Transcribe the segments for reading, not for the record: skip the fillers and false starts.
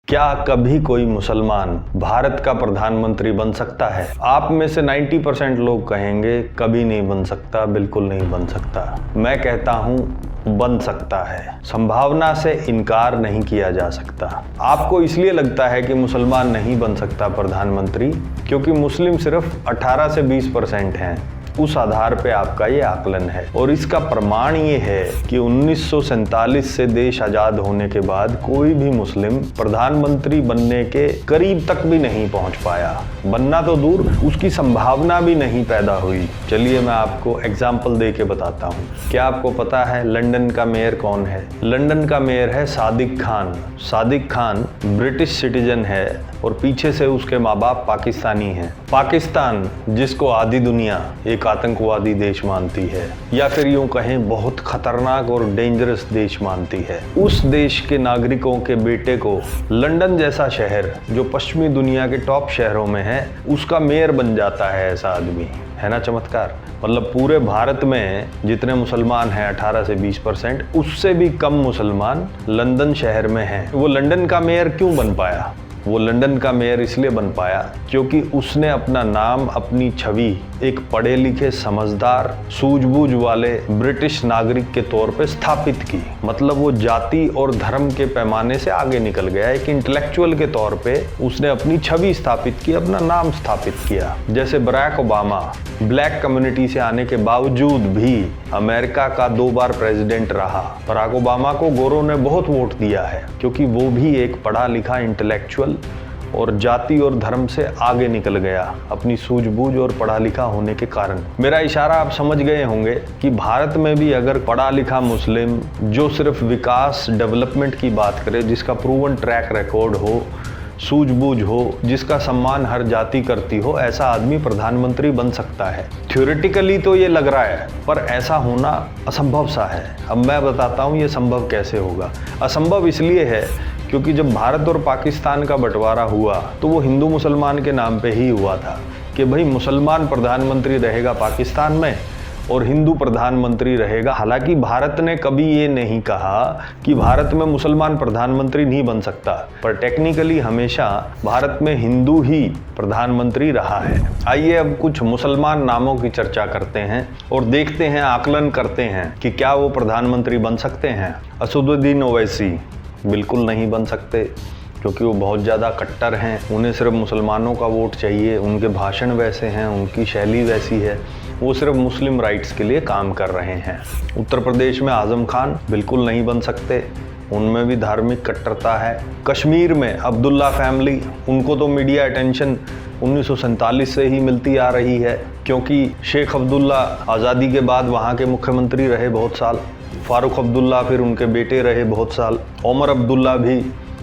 क्या कभी कोई मुसलमान भारत का प्रधानमंत्री बन सकता है? आप में से 90% लोग कहेंगे कभी नहीं बन सकता, बिल्कुल नहीं बन सकता। मैं कहता हूं बन सकता है। संभावना से इनकार नहीं किया जा सकता। आपको इसलिए लगता है कि मुसलमान नहीं बन सकता प्रधानमंत्री क्योंकि मुस्लिम सिर्फ 18 से 20% हैं। उस आधार पे आपका ये आकलन है और इसका प्रमाण ये है कि 1947 से देश आजाद होने के बाद कोई भी मुस्लिम प्रधानमंत्री बनने के करीब तक भी नहीं पहुंच पाया। बनना तो दूर, उसकी संभावना भी नहीं पैदा हुई। चलिए मैं आपको एग्जाम्पल दे के बताता हूँ। क्या आपको पता है लंदन का मेयर कौन है? लंदन का मेयर है सादिक खान। सादिक खान ब्रिटिश सिटीजन है और पीछे से उसके माँ बाप पाकिस्तानी हैं। पाकिस्तान जिसको आधी दुनिया एक आतंकवादी देश मानती है या फिर यूं कहें बहुत खतरनाक और डेंजरस देश मानती है, उस देश के नागरिकों के बेटे को लंदन जैसा शहर जो पश्चिमी दुनिया के टॉप शहरों में है उसका मेयर बन जाता है। ऐसा आदमी है ना चमत्कार। मतलब पूरे भारत में जितने मुसलमान हैं 18 से 20%, उससे भी कम मुसलमान लंदन शहर में हैं। वो लंदन का मेयर क्यों बन पाया? वो लंदन का मेयर इसलिए बन पाया क्योंकि उसने अपना नाम, अपनी छवि एक पढ़े लिखे, समझदार, सूझबूझ वाले ब्रिटिश नागरिक के तौर पे स्थापित की। मतलब वो जाति और धर्म के पैमाने से आगे निकल गया। एक इंटेलेक्चुअल के तौर पे उसने अपनी छवि स्थापित की, अपना नाम स्थापित किया। जैसे बराक ओबामा ब्लैक कम्युनिटी से आने के बावजूद भी अमेरिका का 2 बार प्रेसिडेंट रहा। बराक ओबामा को गोरों ने बहुत वोट दिया है क्योंकि वो भी एक पढ़ा लिखा इंटेलेक्चुअल और जाति और धर्म से आगे निकल गया अपनी सूझबूझ और पढ़ा लिखा होने के कारण। मेरा इशारा आप समझ गए होंगे कि भारत में भी अगर पढ़ा लिखा मुस्लिम जो सिर्फ विकास, डेवलपमेंट की बात करे, जिसका प्रूवन ट्रैक रिकॉर्ड हो, सूझबूझ हो, जिसका सम्मान हर जाति करती हो, ऐसा आदमी प्रधानमंत्री बन सकता है। थ्योरेटिकली तो ये लग रहा है पर ऐसा होना असंभव सा है। अब मैं बताता हूँ ये संभव कैसे होगा। असंभव इसलिए है क्योंकि जब भारत और पाकिस्तान का बंटवारा हुआ तो वो हिंदू मुसलमान के नाम पे ही हुआ था कि भाई मुसलमान प्रधानमंत्री रहेगा पाकिस्तान में और हिंदू प्रधानमंत्री रहेगा। हालांकि भारत ने कभी ये नहीं कहा कि भारत में मुसलमान प्रधानमंत्री नहीं बन सकता, पर टेक्निकली हमेशा भारत में हिंदू ही प्रधानमंत्री रहा है। आइए अब कुछ मुसलमान नामों की चर्चा करते हैं और देखते हैं, आकलन करते हैं कि क्या वो प्रधानमंत्री बन सकते हैं। असदुद्दीन ओवैसी बिल्कुल नहीं बन सकते क्योंकि वो बहुत ज़्यादा कट्टर हैं। उन्हें सिर्फ मुसलमानों का वोट चाहिए, उनके भाषण वैसे हैं, उनकी शैली वैसी है, वो सिर्फ मुस्लिम राइट्स के लिए काम कर रहे हैं। उत्तर प्रदेश में आज़म खान बिल्कुल नहीं बन सकते, उनमें भी धार्मिक कट्टरता है। कश्मीर में अब्दुल्ला फैमिली, उनको तो मीडिया अटेंशन 1947 से ही मिलती आ रही है क्योंकि शेख अब्दुल्ला आज़ादी के बाद वहाँ के मुख्यमंत्री रहे बहुत साल। फारूक अब्दुल्ला फिर उनके बेटे रहे बहुत साल। उमर अब्दुल्ला भी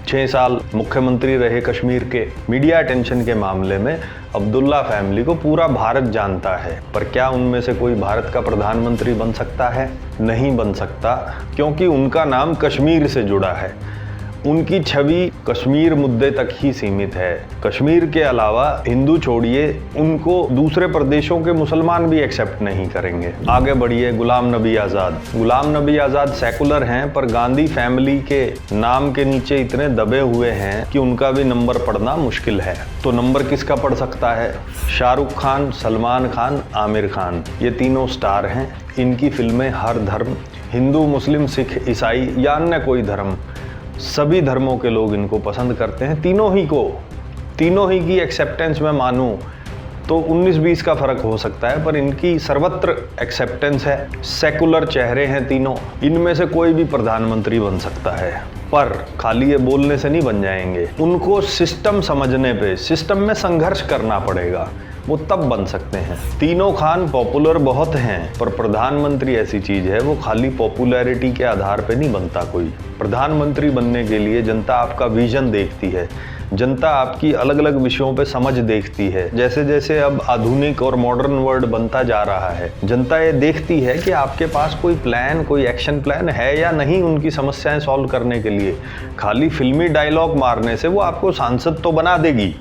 6 साल मुख्यमंत्री रहे कश्मीर के। मीडिया अटेंशन के मामले में अब्दुल्ला फैमिली को पूरा भारत जानता है, पर क्या उनमें से कोई भारत का प्रधानमंत्री बन सकता है? नहीं बन सकता क्योंकि उनका नाम कश्मीर से जुड़ा है। उनकी छवि कश्मीर मुद्दे तक ही सीमित है। कश्मीर के अलावा हिंदू छोड़िए, उनको दूसरे प्रदेशों के मुसलमान भी एक्सेप्ट नहीं करेंगे। आगे बढ़िए, गुलाम नबी आज़ाद। गुलाम नबी आज़ाद सेकुलर हैं पर गांधी फैमिली के नाम के नीचे इतने दबे हुए हैं कि उनका भी नंबर पढ़ना मुश्किल है। तो नंबर किसका पढ़ सकता है? शाहरुख खान, सलमान खान, आमिर खान, ये तीनों स्टार हैं। इनकी फिल्में हर धर्म, हिंदू, मुस्लिम, सिख, ईसाई या अन्य कोई धर्म, सभी धर्मों के लोग इनको पसंद करते हैं। तीनों ही की एक्सेप्टेंस में मानूं तो 19-20 का फर्क हो सकता है पर इनकी सर्वत्र एक्सेप्टेंस है। सेकुलर चेहरे हैं तीनों, इनमें से कोई भी प्रधानमंत्री बन सकता है पर खाली ये बोलने से नहीं बन जाएंगे। उनको सिस्टम समझने पे, सिस्टम में संघर्ष करना पड़ेगा, वो तब बन सकते हैं। तीनों खान पॉपुलर बहुत हैं पर प्रधानमंत्री ऐसी चीज है वो खाली पॉपुलैरिटी के आधार पे नहीं बनता कोई। प्रधानमंत्री बनने के लिए जनता आपका विजन देखती है, जनता आपकी अलग अलग विषयों पे समझ देखती है। जैसे जैसे अब आधुनिक और मॉडर्न वर्ल्ड बनता जा रहा है, जनता ये देखती है कि आपके पास कोई प्लान, कोई एक्शन प्लान है या नहीं उनकी समस्याएं सॉल्व करने के लिए। खाली फिल्मी डायलॉग मारने से वो आपको सांसद तो बना देगी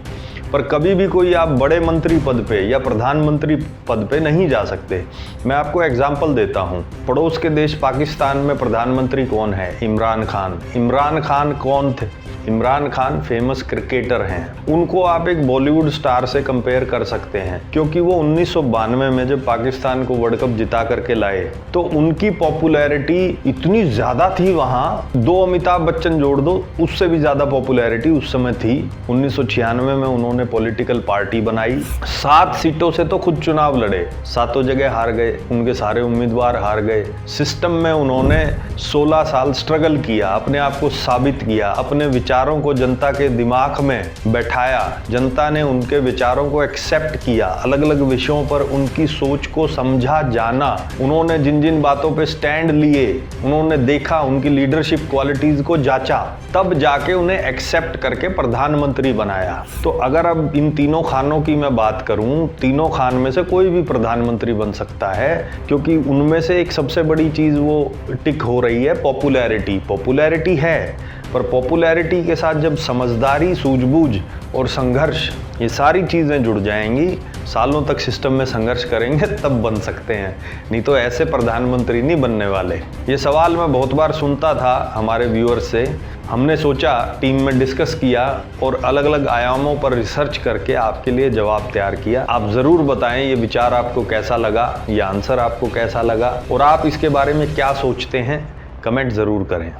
पर कभी भी कोई आप बड़े मंत्री पद पे या प्रधानमंत्री पद पे नहीं जा सकते। मैं आपको एग्जाम्पल देता हूँ। पड़ोस के देश पाकिस्तान में प्रधानमंत्री कौन है? इमरान खान। इमरान खान कौन थे? इमरान खान फेमस क्रिकेटर हैं, उनको आप एक बॉलीवुड स्टार से कंपेयर कर सकते हैं, क्योंकि वो 1992 में जब पाकिस्तान को वर्ल्ड कप जिता करके लाए तो उनकी पॉपुलैरिटी इतनी ज्यादा थी, वहां 2 अमिताभ बच्चन जोड़ दो उससे भी ज्यादा पॉपुलैरिटी उस समय थी। 1996 में उन्होंने पॉलिटिकल पार्टी बनाई, 7 सीटों से तो खुद चुनाव लड़े, 7 जगह हार गए, उनके सारे उम्मीदवार हार गए। सिस्टम में उन्होंने 16 साल स्ट्रगल किया, अपने आप को साबित किया, अपने विचारों को जनता के दिमाग में बैठाया, जनता ने उनके विचारों को एक्सेप्ट किया, अलग अलग विषयों पर उनकी सोच को समझा जाना, उन्होंने जिन जिन बातों पे स्टैंड लिए, उन्होंने देखा, उनकी लीडरशिप क्वालिटीज को जांचा, तब जाके उन्हें एक्सेप्ट करके प्रधानमंत्री बनाया। तो अगर अब इन तीनों खानों की मैं बात करूं, तीनों खान में से कोई भी प्रधानमंत्री बन सकता है, क्योंकि उनमें से एक सबसे बड़ी चीज वो टिक हो रही है, पॉपुलैरिटी है, पर पॉपुलैरिटी के साथ जब समझदारी, सूझबूझ और संघर्ष, ये सारी चीज़ें जुड़ जाएंगी, सालों तक सिस्टम में संघर्ष करेंगे तब बन सकते हैं, नहीं तो ऐसे प्रधानमंत्री नहीं बनने वाले। ये सवाल मैं बहुत बार सुनता था हमारे व्यूअर्स से, हमने सोचा टीम में डिस्कस किया और अलग अलग आयामों पर रिसर्च करके आपके लिए जवाब तैयार किया। आप ज़रूर बताएं ये विचार आपको कैसा लगा, ये आंसर आपको कैसा लगा और आप इसके बारे में क्या सोचते हैं, कमेंट ज़रूर करें।